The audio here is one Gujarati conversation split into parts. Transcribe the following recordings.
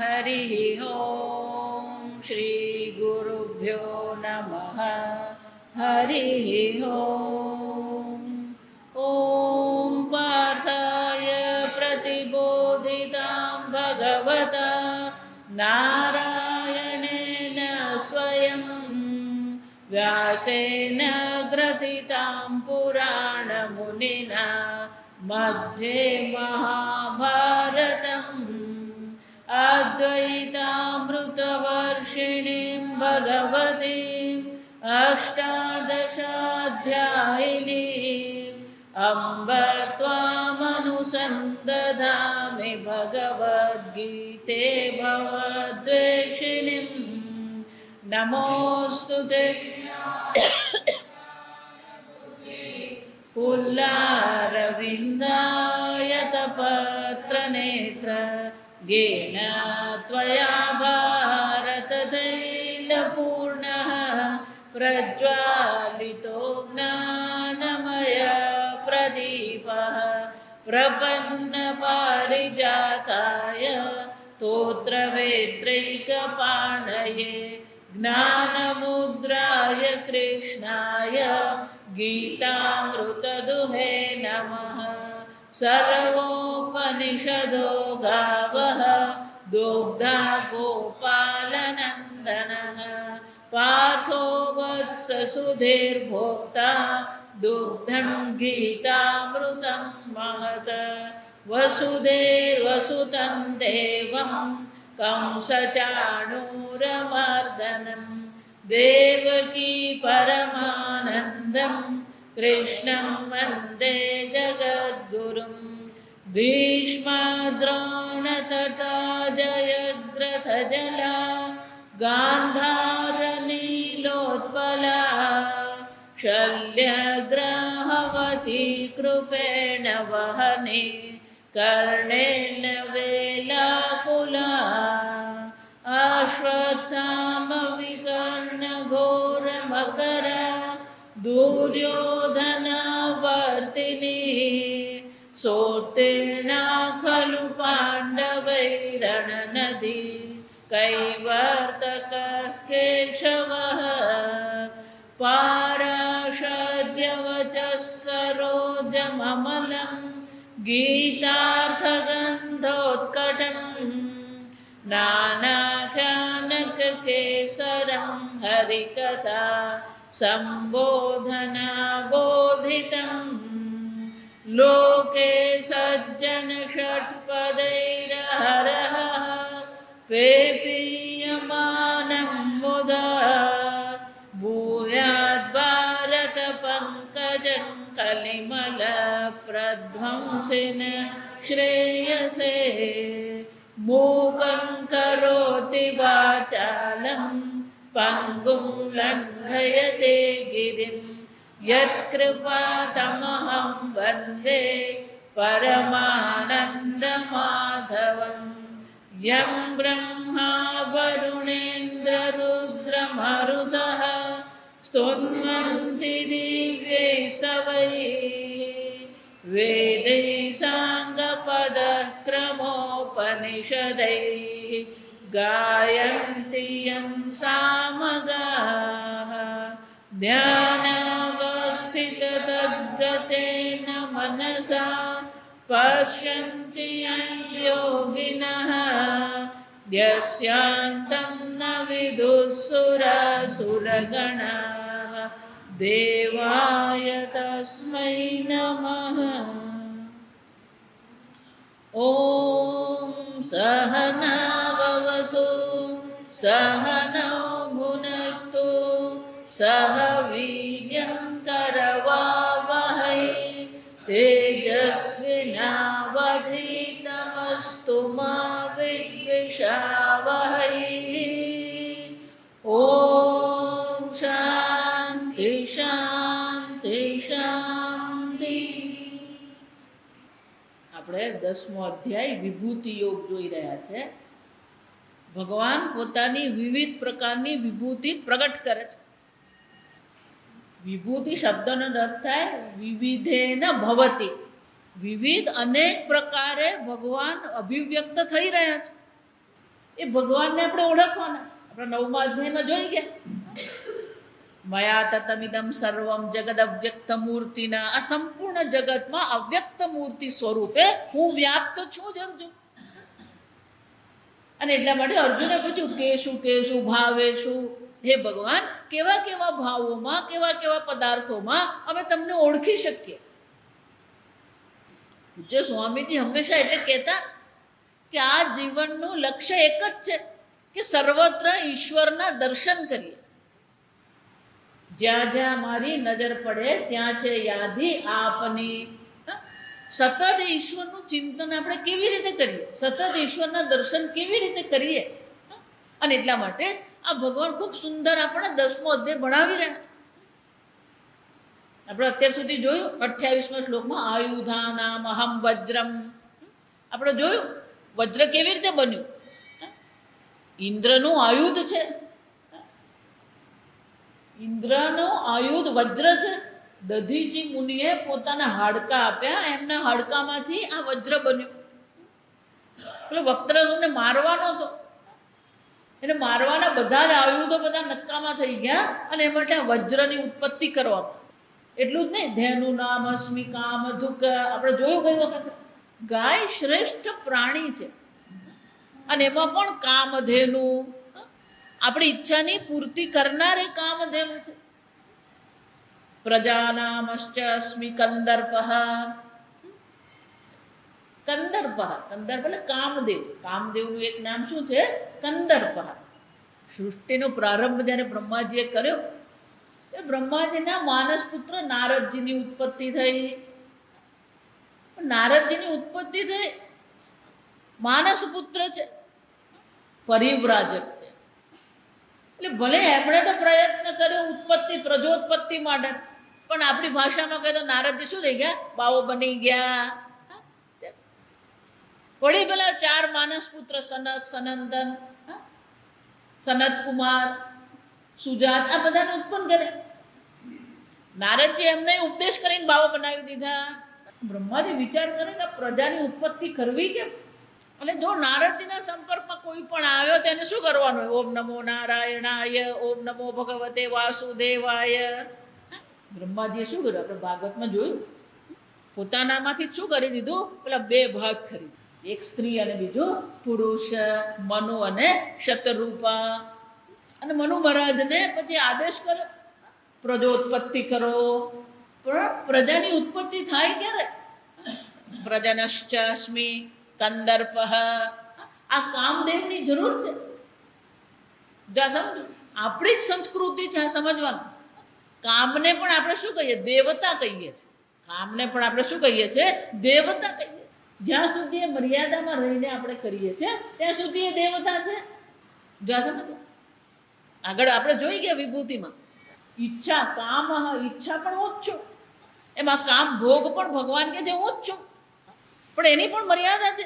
हरिः ॐ श्रीगुरुभ्यो नमः हरिः ॐ ॐ पार्थाय प्रतिबोधितां भगवता नारायणेन स्वयं व्यासेन ग्रथितां पुराणमुनिना मध्ये महाभारतम् अद्वैतामृतवर्षिणीं भगवतीम् अष्टादशाध्यायिनीम् अम्ब त्वामनुसन्दधामि भगवद्गीते भवद्वेषिणीम् नमोऽस्तु ते पुल्लारविन्दायतपत्रनेत्र येन त्वया भारततैलपूर्णः प्रज्वालितो ज्ञानमय प्रदीपः प्रपन्नपारिजाताय स्तोत्रवेत्रैकपाणये ज्ञानमुद्राय कृष्णाय गीतामृतदुहे नमः। सर्वोपनिषदो गावः दुग्धा गोपालनन्दनः पार्थो वत्ससुधीर्भोक्ता दुग्धं गीतामृतं महत् वसुदेवसुतं देवं कंसचाणूरमर्दनं देवकी परमानन्दं कृष्णं वन्दे जगद्गुरुं भीष्मद्रोणतटा जयद्रथजला गान्धारनीलोत्पला शल्यग्राहवती कृपेण वहने कर्णेन वेलाकुला अश्वत्थामविकर्णघोरमकरा दुर्योधनवर्तिनी सोत्तीर्णा खलु पाण्डवैरणनदी कैवर्तकः केशवः पाराशर्यवचः सरोजममलं गीतार्थगन्धोत्कटम् नानाख्यानककेसरं हरिकथा सम्बोधनाबोधितम् लोके सज्जनषट्पदैरहरः पेपीयमानं मुदा भूयाद्भारतपङ्कजं कलिमलप्रध्वंसिन श्रेयसे मूकं करोति वाचालं पङ्गुं लङ्घयते गिरिं यत्कृपातमहं वन्दे परमानन्दमाधवम् यं ब्रह्मा वरुणेन्द्ररुद्रमरुतः स्तुन्वन्ति दिव्यैस्तवैः वेदैः साङ्गपदः क्रमोपनिषदैः गायन्ति यं सामगाः ध्यानावस्थिततद्गतेन मनसा पश्यन्ति यं योगिनः यस्यान्तं न विदुःसुरासुरगणाः देवाय तस्मै नमः। ॐ सहना भवतु सहनौ भुनक्तु सह वीर्यं करवावहै तेजस्विनावधीतमस्तु मा विद्विषावहै। ॐ शान्ति शान्ति शान्ति। આપણે 10મો અધ્યાય વિભૂતિ યોગ જોઈ રહ્યા છે। ભગવાન પોતાની વિવિધ પ્રકારની વિભૂતિ પ્રગટ કરે છે। વિભૂતિ શબ્દનો અર્થ થાય વિવિધેન ભવતી, વિવિધ અનેક પ્રકારે ભગવાન અભિવ્યક્ત થઈ રહ્યા છે। એ ભગવાનને આપણે ઓળખવાના. આપણે 9મા અધ્યાયમાં જોઈ ગયા, મયા તતમિદમ સર્વમ જગદ અવ્યક્ત મૂર્તિના, આ સંપૂર્ણ જગતમાં અવ્યક્ત મૂર્તિ સ્વરૂપે હું વ્યાપ્ત છું જ અર્જુન. અને એટલા માટે અર્જુને પૂછ્યું કેશું કેશું ભાવેશું, હે ભગવાન કેવા કેવા ભાવોમાં, કેવા કેવા પદાર્થોમાં અમે તમને ઓળખી શકીએ. પૂજ્ય સ્વામીજી હંમેશા એટલે કહેતા કે આ જીવનનું લક્ષ્ય એક જ છે કે સર્વત્ર ઈશ્વરના દર્શન કરીએ. જ્યાં જ્યાં મારી નજર પડે ત્યાં છે યાદી આપની. સતત ઈશ્વરનું ચિંતન આપણે કેવી રીતે કરીએ, સતત ઈશ્વરના દર્શન કેવી રીતે કરીએ. અને એટલા માટે આ ભગવાન ખૂબ સુંદર આપણે 10મો અધ્યાય ભણાવી રહ્યા છે. આપણે અત્યાર સુધી જોયું 28મા શ્લોકમાં આયુધાનામ અહમ વજ્રમ. આપણે જોયું વજ્ર કેવી રીતે બન્યું. ઇન્દ્રનું આયુધ છે, ઇન્દ્રનું આયુધ વજ્ર છે. દધીચી મુનિએ પોતાના હાડકા આપ્યા, એમના હાડકામાંથી આ વજ્ર બન્યું. પેલો વક્રતુંડને મારવાનો હતો, એને મારવાના બધા જ આયુધો બધા નક્કામાં થઈ ગયા અને એ માટે વજ્રની ઉત્પત્તિ કરવામાં. એટલું જ નહીં, ધેનુ નામ અસ્મિ કામ ધુક. આપણે જોયું ગઈ વખત ગાય શ્રેષ્ઠ પ્રાણી છે અને એમાં પણ કામધેનુ, આપણી ઈચ્છાની પૂર્તિ કરનાર એ કામધેનુ છે. પ્રજાનામશ્ચ અસ્મિ કંદર્પ. કંદર્પ, કંદર્પ એટલે કામદેવ. કામદેવનું એક નામ શું છે? કંદર્પ. સૃષ્ટિનો પ્રારંભ જ્યારે બ્રહ્માજીએ કર્યો એ બ્રહ્માજીના માનસ પુત્ર નારદજીની ઉત્પત્તિ થઈ. નારદજીની ઉત્પત્તિ થઈ, માનસ પુત્ર છે, પરિવ્રાજક છે. એટલે ભલે એમણે તો પ્રયત્ન કર્યો ઉત્પત્તિ પ્રજોત્પત્તિ માટે, પણ આપણી ભાષામાં કહે તો નારદજી શું થઈ ગયા? બાવો બની ગયા. વળી પેલા 4 માનસ પુત્ર સનક, સનંદન, સનત કુમાર, સુજાત, આ બધાને ઉત્પન્ન કરે. નારદજી એમને ઉપદેશ કરીને બાવો બનાવી દીધા. બ્રહ્માજી વિચાર કરે કે પ્રજાની ઉત્પત્તિ કરવી કેમ? અને જો નારદજીના સંપર્કમાં કોઈ પણ આવ્યો તો એને શું કરવાનું? ઓમ નમો નારાયણાય, ઓમ નમો ભગવતે વાસુદેવાય. બ્રહ્માજીએ શું કર્યું? આપણે ભાગવતમાં જોયું, પોતાનામાંથી શું કરી દીધું? પેલા 2 ભાગ કરી, એક સ્ત્રી અને બીજું પુરુષ, મનુ અને શતરૂપા. અને મનુ મહારાજને પછી આદેશ કર્યો પ્રજોત્પત્તિ કરો. પણ પ્રજાની ઉત્પત્તિ થાય ક્યારે? પ્રજનશ્ચ અસ્મિ કંદર્પ. આ કામદેવની જરૂર છે. સમજો, આપણી જ સંસ્કૃતિ છે આ સમજવાનું. કામને પણ આપણે શું કહીએ? દેવતા કહીએ છીએ. કામને પણ આપણે શું કહીએ છીએ? દેવતા કહીએ. જ્યાં સુધી એ મર્યાદામાં રહીને આપણે કરીએ છીએ ત્યાં સુધી એ દેવતા છે. જો સમજો, આગળ આપણે જોઈ ગયા વિભૂતિમાં ઈચ્છા, કામ, ઈચ્છા પણ હું જ છું. એમાં કામ ભોગ પણ ભગવાન કે જે હું જ છું, પણ એની પણ મર્યાદા છે.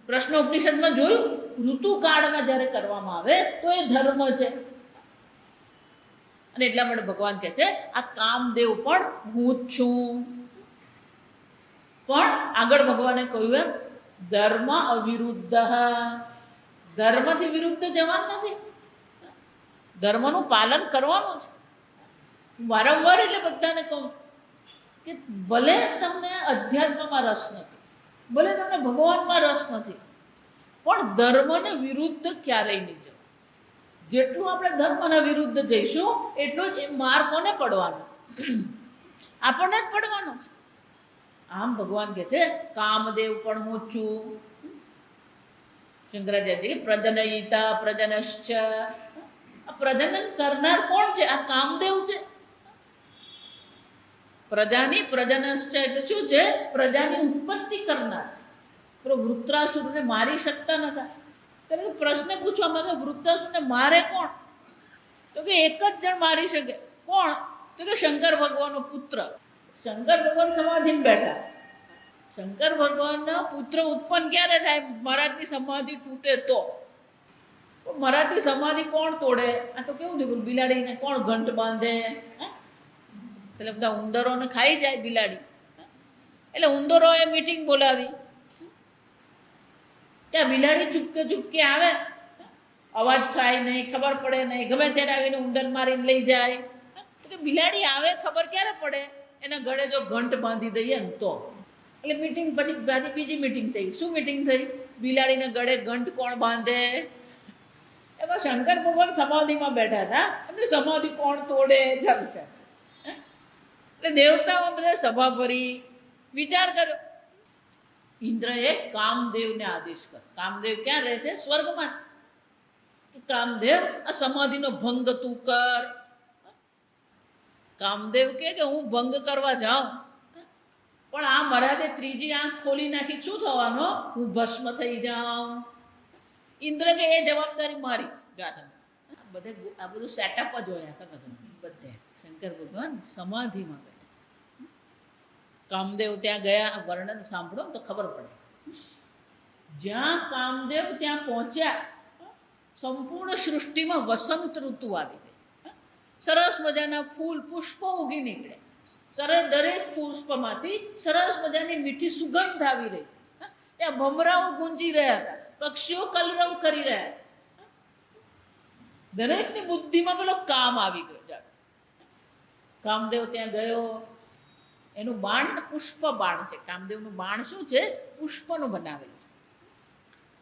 પ્રશ્ન ઉપનિષદમાં જોયું, ઋતુકાળમાં જ્યારે કરવામાં આવે તો એ ધર્મ છે. અને એટલા માટે ભગવાન કહે છે આ કામદેવ પણ હું જ છું. પણ આગળ ભગવાને કહ્યું એમ ધર્મ અવિરુદ્ધ. ધર્મથી વિરુદ્ધ જવાનું નથી, ધર્મનું પાલન કરવાનું છે. વારંવાર એટલે બધાને કહું કે ભલે તમને અધ્યાત્મમાં રસ નથી, ભલે તમને ભગવાનમાં રસ નથી, પણ ધર્મને વિરુદ્ધ ક્યારેય નહીં જવું. જેટલું આપણે ધર્મના વિરુદ્ધ જઈશું એટલું જ માર કોને પડવાનો? આપણને જ પડવાનો છે. આમ ભગવાન કહે છે કામદેવ પણ હું છું. શંકરાચાર્ય પ્રજનયિતા પ્રજનશ્ચ. આ પ્રજનન કરનાર કોણ છે? આ કામદેવ છે. પ્રજાની પ્રજનશ્ચ એટલે શું છે? પ્રજાની ઉત્પત્તિ કરનાર છે. પેલો વૃત્રાસુરને મારી શકતા નતા, ત્યારે પ્રશ્ન પૂછવા માંગે વૃત્રાસુરને મારે કોણ? તો કે એક જ જણ મારી શકે. કોણ? તો કે શંકર ભગવાનનો પુત્ર. શંકર ભગવાન સમાધિમાં બેઠા. શંકર ભગવાનના પુત્ર ઉત્પન્ન ક્યારે થાય? મહારાજની સમાધિ તૂટે તો. મહારાજની સમાધિ કોણ તોડે? આ તો કેવું છે, બિલાડીને કોણ ઘંટ બાંધે? એટલે બધા ઉંદરોને ખાઈ જાય બિલાડી. એટલે ઉંદરોએ મીટિંગ બોલાવી. ત્યાં બિલાડી ચૂપકે ચૂપકે આવે અવાજ થાય નહીં, ખબર પડે નહીં, ગમે ત્યારે આવીને ઉંદર મારીને લઈ જાય. તો કે બિલાડી આવે ખબર ક્યારે પડે? એના ગળે જો ઘંટ બાંધી દઈએ ને તો. એટલે મીટિંગ પછી બીજી મીટિંગ થઈ. શું મીટિંગ થઈ? બિલાડીને ગળે ઘંટ કોણ બાંધે? એમાં શંકર ભગવાન સમાધિમાં બેઠા હતા. એમને સમાધિ કોણ તોડે? ચાલ. એટલે દેવતાઓ બધા સભા ભરી વિચાર કર્યો. ઇન્દ્રએ કામદેવને આદેશ કર્યો. કામદેવ ક્યાં રહે છે? સ્વર્ગમાં છે. કામદેવ, આ સમાધિનો ભંગ તું કર. કામદેવ કે હું ભંગ કરવા જાઉં, પણ આ મહારાજે ત્રીજી આંખ ખોલી નાખી, શું થવાનો? હું ભસ્મ થઈ જાઉં. ઇન્દ્ર કે એ જવાબદારી મારી. આ બધું સેટઅપ જ હોય. સમજો બધે શંકર ભગવાન સમાધિમાં બેઠા. કામદેવ ત્યાં ગયા. વર્ણન સાંભળો તો ખબર પડે. જ્યાં કામદેવ ત્યાં પહોંચ્યા, સંપૂર્ણ સૃષ્ટિમાં વસંત ઋતુ આવી ગઈ. સરસ મજાના ફૂલ પુષ્પો ઉગી નીકળે. દરેક પુષ્પમાંથી સરસ મજાની મીઠી સુગંધ આવી રહી. ત્યાં ભમરાઓ ગુંજી રહ્યા હતા, પક્ષીઓ કલરવ કરી રહ્યા. દરેકની બુદ્ધિમાં પેલો કામ આવી ગયો. કામદેવ ત્યાં ગયો. એનું બાણ પુષ્પ બાણ છે. કામદેવનું બાણ શું છે? પુષ્પનું બનાવેલું છે.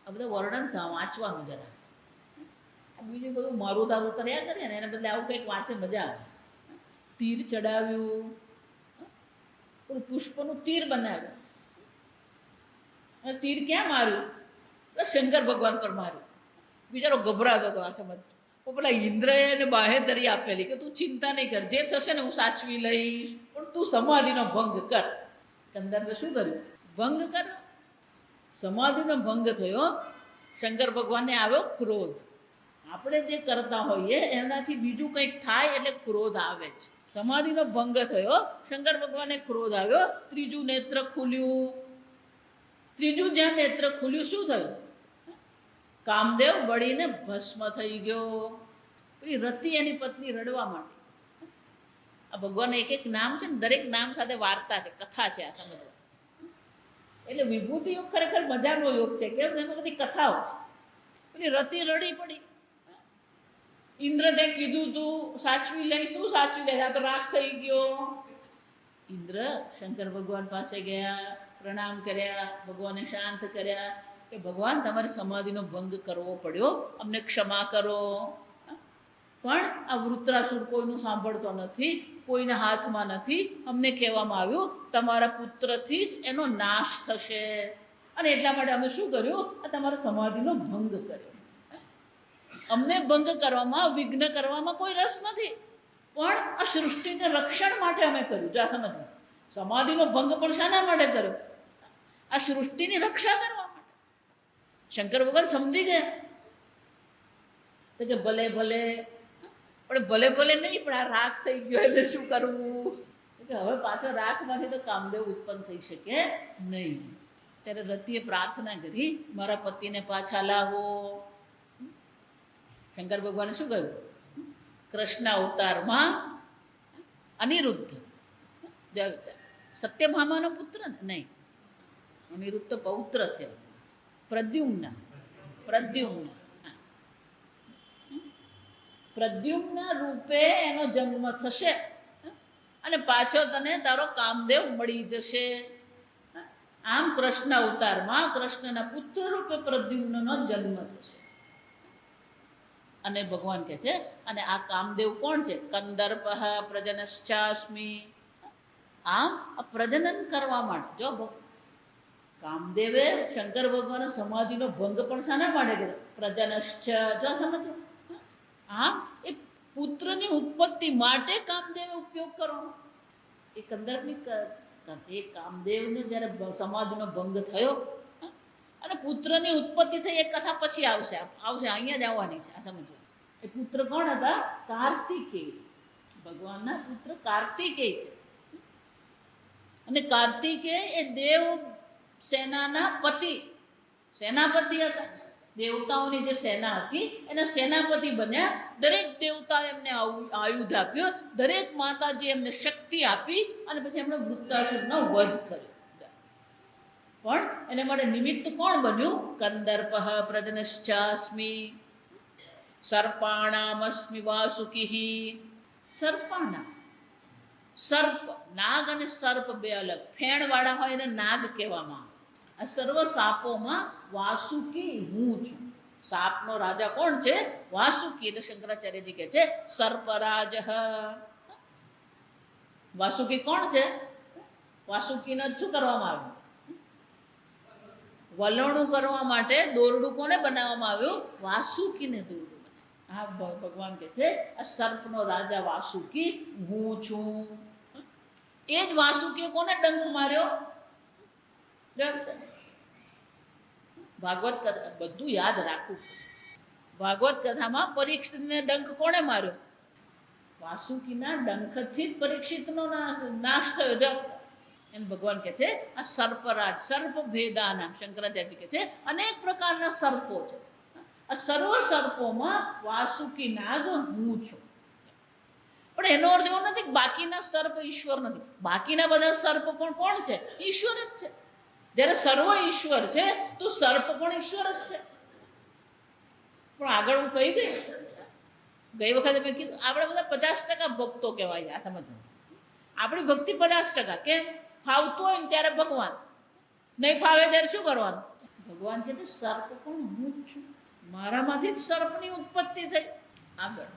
આ બધા વર્ણન વાંચવાનું જરા. બીજું બધું મારું તારું કર્યા કરે ને, એને બદલે આવું કંઈક વાંચે મજા આવે. તીર ચડાવ્યું, પુષ્પનું તીર બનાવ્યું. અને તીર ક્યાં માર્યું? શંકર ભગવાન પર માર્યું. બિચારો ગભરાતો હતો. આ સમજ પેલા ઇન્દ્રએ એને બાહેધરી આપેલી કે તું ચિંતા નહીં કર, જે થશે ને હું સાચવી લઈશ, પણ તું સમાધિનો ભંગ કર. કંદર્પે શું કર્યું? ભંગ કર્યો. સમાધિનો ભંગ થયો. શંકર ભગવાનને આવ્યો ક્રોધ. આપણે જે કરતા હોઈએ એનાથી બીજું કંઈક થાય એટલે ક્રોધ આવે છે. સમાધિનો ભંગ થયો. શંકર ભગવાનને ક્રોધ આવ્યો. ત્રીજું નેત્ર ખુલ્યું. ત્રીજું જ્યાં નેત્ર ખુલ્યું, શું થયું? કામદેવ બળીને ભસ્મ થઈ ગયો. પેલી રતિ એની પત્ની રડવા માંડી. આ ભગવાન એક એક નામ છે ને, દરેક નામ સાથે વાર્તા છે, કથા છે. આ સમજવા એટલે વિભૂતિ યોગ ખરેખર મજાનો યોગ છે. કેમ? એમાં બધી કથાઓ છે. પેલી રતિ રડી પડી. ઇન્દ્ર તે કીધું તું સાચવી લઈશ, શું સાચવી લે? આ તો રાખ થઈ ગયો. ઇન્દ્ર શંકર ભગવાન પાસે ગયા, પ્રણામ કર્યા, ભગવાનને શાંત કર્યા કે ભગવાન તમારી સમાધિનો ભંગ કરવો પડ્યો, અમને ક્ષમા કરો. પણ આ વૃત્રાસુર કોઈનું સાંભળતો નથી, કોઈના હાથમાં નથી. અમને કહેવામાં આવ્યું તમારા પુત્રથી જ એનો નાશ થશે, અને એટલા માટે અમે શું કર્યું? આ તમારા સમાધિનો ભંગ કર્યો. અમને ભંગ કરવામાં, વિઘ્ન કરવામાં કોઈ રસ નથી, પણ આ સૃષ્ટિને રક્ષણ માટે અમે કર્યું. જો આ સમજ, સમાધિનો ભંગ પણ શાના માટે કર્યો? આ સૃષ્ટિની રક્ષા કરવા માટે. શંકર ભગવાન સમજી ગયા તો કે ભલે ભલે, પણ ભલે ભલે નહીં, પણ આ રાખ થઈ ગયો એટલે શું કરવું? કે હવે પાછો રાખમાંથી તો કામદેવ ઉત્પન્ન થઈ શકે નહીં. ત્યારે રતિએ પ્રાર્થના કરી, મારા પતિને પાછા લાવો. શંકર ભગવાને શું કહ્યું? કૃષ્ણ અવતારમાં અનિરુદ્ધ, સત્યભામાનો પુત્ર ને? નહીં, અનિરુદ્ધ તો પૌત્ર છે. પ્રદ્યુમ્ન રૂપે એનો જન્મ થશે, અને પાછો તને તારો કામદેવ મળી જશે. આમ કૃષ્ણ અવતારમાં કૃષ્ણના પુત્ર રૂપે પ્રદ્યુમ્નનો જન્મ થશે. અને ભગવાન કહે છે, અને આ કામદેવ કોણ છે? કંદર્પ પ્રજનશ્ચાસ્મિ. આમ આ પ્રજનન કરવા માટે. જો કામદેવે શંકર ભગવાન સમાધિનો ભંગ પણ શાના માટે કર્યો? પ્રજનશ્ચ. જો સમજો, આમ એ પુત્રની ઉત્પત્તિ માટે કામદેવે ઉપયોગ કરવાનો. એ કંદર્પની એ કામદેવને જ્યારે સમાધિનો ભંગ થયો અને પુત્રની ઉત્પત્તિ થઈ, એ કથા પછી આવશે. અહીંયા જ આવવાની છે. આ સમજો, એ પુત્ર કોણ હતા? કાર્તિકેય. ભગવાનના પુત્ર કાર્તિકેય છે. અને કાર્તિકેય એ દેવ સેનાના પતિ, સેનાપતિ હતા. દેવતાઓની જે સેના હતી એના સેનાપતિ બન્યા. દરેક દેવતાએ એમને આયુધ આપ્યો, દરેક માતાજી એમને શક્તિ આપી, અને પછી એમણે વૃત્તાસુરનો વધ કર્યો. પણ એને માટે નિમિત્ત કોણ બન્યું? કંદર્પ પ્રજનશ્ચાસ્મિ. સર્પાણામસ્મિ વાસુકી. સર્પાણામ, સર્પ, નાગ અને સર્પ બે અલગ. ફેણવાળા હોય એને નાગ કહેવામાં આવે. આ સર્વ સાપોમાં વાસુકી હું છું. સાપનો રાજા કોણ છે? વાસુકી. એટલે શંકરાચાર્યજી કહે છે સર્પરાજ. વાસુકી કોણ છે? વાસુકીને શું કરવામાં આવ્યું? વલણું કરવા માટે દોરડું કોને બનાવવામાં આવ્યું? વાસુકીને દોરડું બનાવ્યું. હા, ભગવાન કહે છે આ સર્પનો રાજા વાસુકી હું છું. એ જ વાસુકી કોને ડંખ માર્યો? ભાગવત કથા બધું યાદ રાખવું. ભાગવત કથામાં પરીક્ષિતને ડંખ કોણે માર્યો? વાસુકીના ડંખથી જ પરીક્ષિતનો નાશ થયો. એમ ભગવાન કહે છે આ સર્પરાજ, સર્પ ભેદાના. શંકરાચાર્ય કહે છે અનેક પ્રકારના સર્પો છે. આ સર્વ સર્પોમાં વાસુકી નાગ હું છું. પણ એનો અર્થ એવો નથી કે બાકીના સર્પ ઈશ્વર નથી. બાકીના બધા સર્પ પણ કોણ છે? ઈશ્વર જ છે. જ્યારે સર્વ ઈશ્વર છે તો સર્પ પણ ઈશ્વર જ છે. પણ આગળ હું કહી ગઈ વખતે મેં કીધું આપણે બધા 50% ભક્તો કહેવાય. આ સમજવું. આપણી ભક્તિ 50%. કેમ? ફાવતું હોય ને ત્યારે ભગવાન, નહીં ફાવે ત્યારે શું કરવાનું? ભગવાન કહે છે સર્પ પણ હું જ છું. મારામાંથી જ સર્પની ઉત્પત્તિ થઈ. આગળ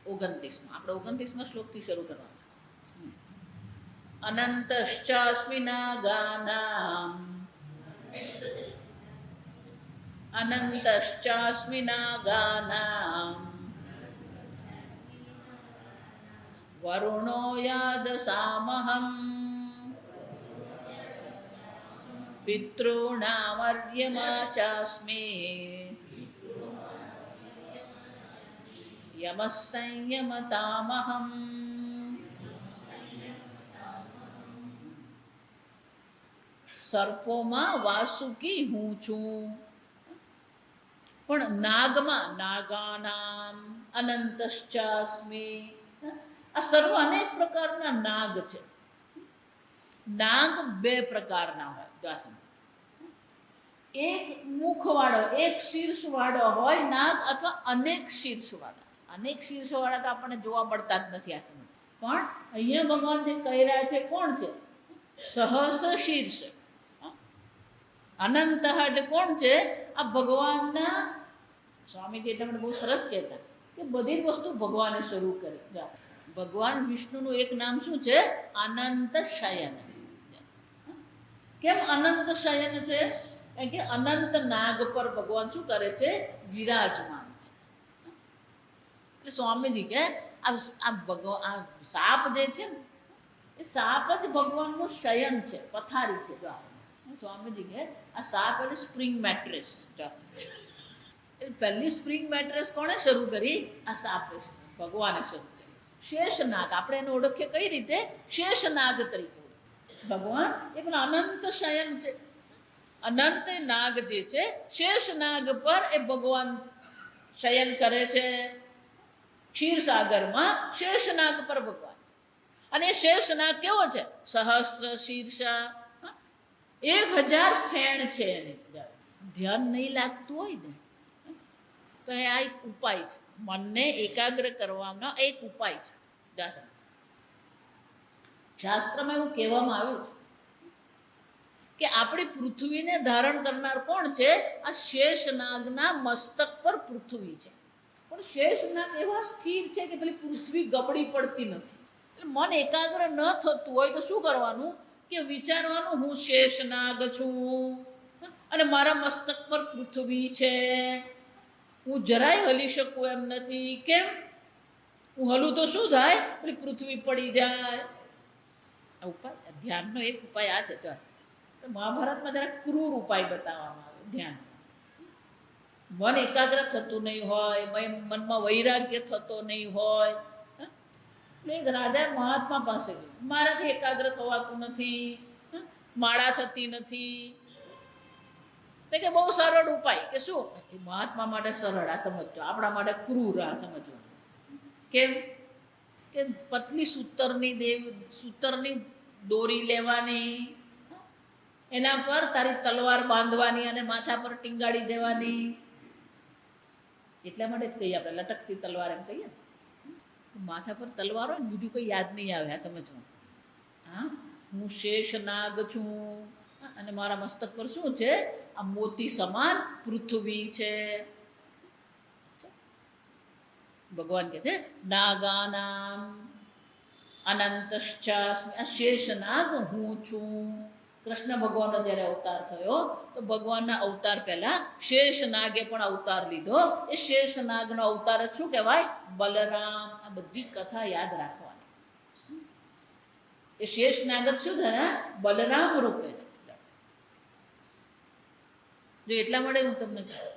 29માં આપણે 29મા શ્લોકથી શરૂ કરવાનું. અનંતશ્ચાસ્મિ નાગાનામ, અનંતશ્ચાસ્મિ નાગાનામ વરુણો યાદસામહં પિતॄણામર્યમા ચાસ્મિ યમઃ સંયમતામહં. સર્પોમાં વાસુકી હું છું, પણ નાગમાં નાગાનામ અનંતશ્ચાસ્મિ. આ સર્વ અનેક પ્રકારના નાગ છે. નાગ બે પ્રકારના હોય. એક મુખવાળો, એક શીર્ષવાળો હોય નાગ, અથવા અનેક શીર્ષવાળા. અનેક શીર્ષવાળા તો આપણને જોવા મળતા જ નથી આ સમય. પણ અહીંયા ભગવાન જે કહી રહ્યા છે કોણ છે? સહસ્ર શીર્ષ. અનંત એટલે કોણ છે? આ ભગવાનના સ્વામીજી એટલે મને બહુ સરસ કહેતા કે બધી જ વસ્તુ ભગવાને શરૂ કરી. ભગવાન વિષ્ણુનું એક નામ શું છે? અનંત શયન. કેમ અનંત શયન છે? કારણ કે અનંત નાગ પર ભગવાન શું કરે છે? વિરાજમાન છે. એટલે સ્વામીજી કે આ સાપ જે છે ને એ સાપ જ ભગવાનનું શયન છે, પથારી છે. સ્વામીજી કે આ સાપ એટલે સ્પ્રિંગ મેટ્રેસ. પહેલી સ્પ્રિંગ મેટ્રેસ કોણે શરૂ કરી? આ સાપે, ભગવાને શરૂ કરી. શેષનાગ આપણે એને ઓળખીએ કઈ રીતે? શેષનાગ તરીકે. ભગવાન એ પણ અનંત શયન છે. અનંત નાગ જે છે શેષનાગ પર એ ભગવાન શયન કરે છે. ક્ષીરસાગરમાં શેષનાગ પર ભગવાન. અને શેષનાગ કેવો છે? સહસ્ત્ર શીર્ષા. 1000 ફેણ છે એની. ધ્યાન નહીં લાગતું હોય ને તો એ આ એક ઉપાય છે. મનને એકાગ્ર કરવાનો એક ઉપાય છે. શાસ્ત્રમાં એવું કહેવામાં આવ્યું છે કે આપણી પૃથ્વીને ધારણ કરનાર કોણ છે? આ શેષનાગના મસ્તક પર પૃથ્વી છે. પણ શેષનાગ એવા સ્થિર છે કે પેલી પૃથ્વી ગબડી પડતી નથી. એટલે મન એકાગ્ર ન થતું હોય તો શું કરવાનું? કે વિચારવાનું હું શેષનાગ છું અને મારા મસ્તક પર પૃથ્વી છે. હું જરાય હલી શકું એમ નથી. કેમ? હું હલું તો શું થાય? પેલી પૃથ્વી પડી જાય. ઉપાય ધ્યાનનો એક ઉપાય આ છે. તો મહાભારતમાં જરા ક્રૂર ઉપાય બતાવવામાં આવે. ધ્યાન, મન એકાગ્ર થતું નહીં હોય, મનમાં વૈરાગ્ય થતો નહીં હોય. એટલે એક રાજા મહાત્મા પાસે ગયું, મારાથી એકાગ્ર થવાતું નથી, માળા થતી નથી. તો કે બહુ સરળ ઉપાય. કે શું? એ મહાત્મા માટે સરળ, આ સમજજો. આપણા માટે ક્રૂર, આ સમજવું. કેમ? કે પતલી સૂતરની દોરી લેવાની, એના પર તારી તલવાર બાંધવાની અને માથા પર ટીંગાડી દેવાની. એટલા માટે જ કહીએ આપણે લટકતી તલવાર એમ કહીએ ને. માથા પર તલવાર હોય ને બીજું કંઈ યાદ નહીં આવે આ સમજવું. હા, હું શેષ નાગ છું અને મારા મસ્તક પર શું છે? આ મોતી સમાન પૃથ્વી છે. ભગવાન કહે છે નાગાનામ અનંતશ્ચાસ્મિ, આ શેષનાગ હું છું. કૃષ્ણ ભગવાનનો જ્યારે અવતાર થયો તો ભગવાનના અવતાર પહેલા શેષનાગે પણ અવતાર લીધો. એ શેષનાગનો અવતાર જ શું કહેવાય? બલરામ. આ બધી કથા યાદ રાખવાની. એ શેષનાગ જ શું છે ને? બલરામ રૂપે છે. જો એટલા માટે હું તમને કહું,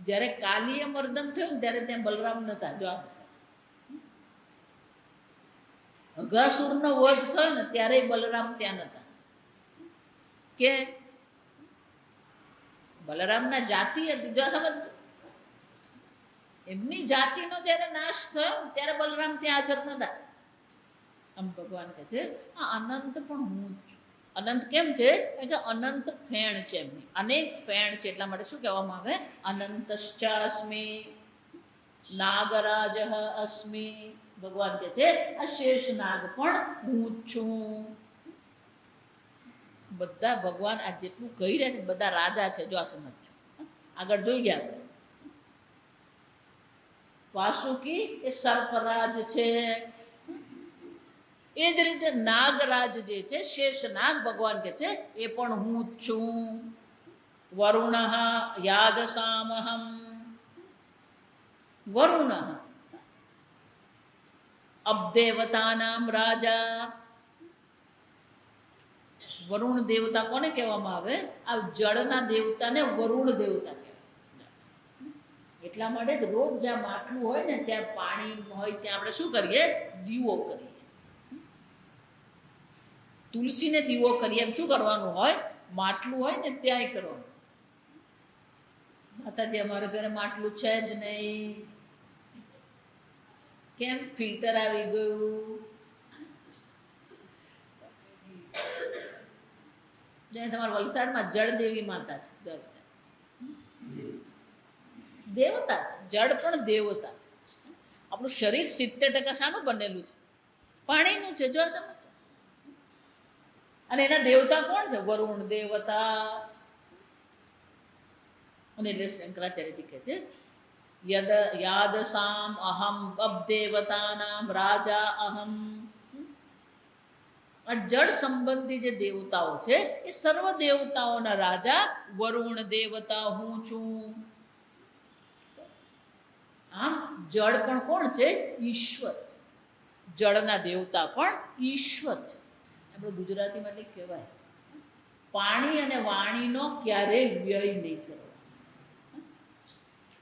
જ્યારે કાલીય મર્દન થયું ને ત્યારે ત્યાં બલરામ નતા. જો અઘાસુરનો વધ થયો ને ત્યારે બલરામ ત્યાં નતા. કે બલરામના જાતિ હતી. જો સમજ, એમની જાતિનો જ્યારે નાશ થયો ત્યારે બલરામ ત્યાં હાજર નતા. આમ ભગવાન કહે છે આ અનંત પણ હું જ છું. અનંત કેમ છે? કે અનંત ફેણ છે એમની, અનેક ફેણ છે. એટલા માટે શું કહેવામાં આવે? અનંતશ્ચાસ્મિ નાગરાજ અસ્મિ. ભગવાન કહે છે આ શેષ નાગ પણ હું જ છું. બધા ભગવાન આ જેટલું કહી રહ્યા છે બધા રાજા છે. જો આ સમજો. આગળ જોઈ ગયા આપણે. વાસુકી એ સર્પરાજ છે. એ જ રીતે નાગરાજ જે છે, શેષ નાગ, ભગવાન કહે છે એ પણ હું જ છું. વરુણ યાદસામહમ. વરુણ અબદેવતાનામ રાજા. વરુણ દેવતા કોને કહેવામાં આવે? આ જળના દેવતાને વરુણ દેવતા કહેવાય. એટલા માટે જ રોજ જ્યાં માટલું હોય ને ત્યાં પાણી હોય ત્યાં આપણે શું કરીએ? દીવો કરીએ. તુલસીને દીવો કરીએ એમ શું કરવાનું હોય? માટલું હોય ને ત્યાંય કરવાનું. માતાજી અમારા ઘરે માટલું છે જ નહીં. કેમ? ફિલ્ટર આવી ગયું. તમારા વલસાડમાં જળદેવી માતા છે. દેવતા છે. જળ પણ દેવતા છે. આપણું શરીર 70% શાનું બનેલું છે? પાણીનું છે. જો સમજ. અને એના દેવતા કોણ છે? વરુણ દેવતા. અને એટલે શંકરાચાર્યજી કહે છે યાદસામ અહમ અબદેવતાનામ રાજા અહમ. આ જળ સંબંધી જે દેવતાઓ છે એ સર્વ દેવતાઓના રાજા વરુણ દેવતા હું છું. આમ જળ પણ કોણ છે? ઈશ્વર. જળના દેવતા પણ ઈશ્વર છે. આપણે ગુજરાતીમાં એટલે કહેવાય પાણી અને વાણીનો ક્યારેય વ્યય નહીં કરવો.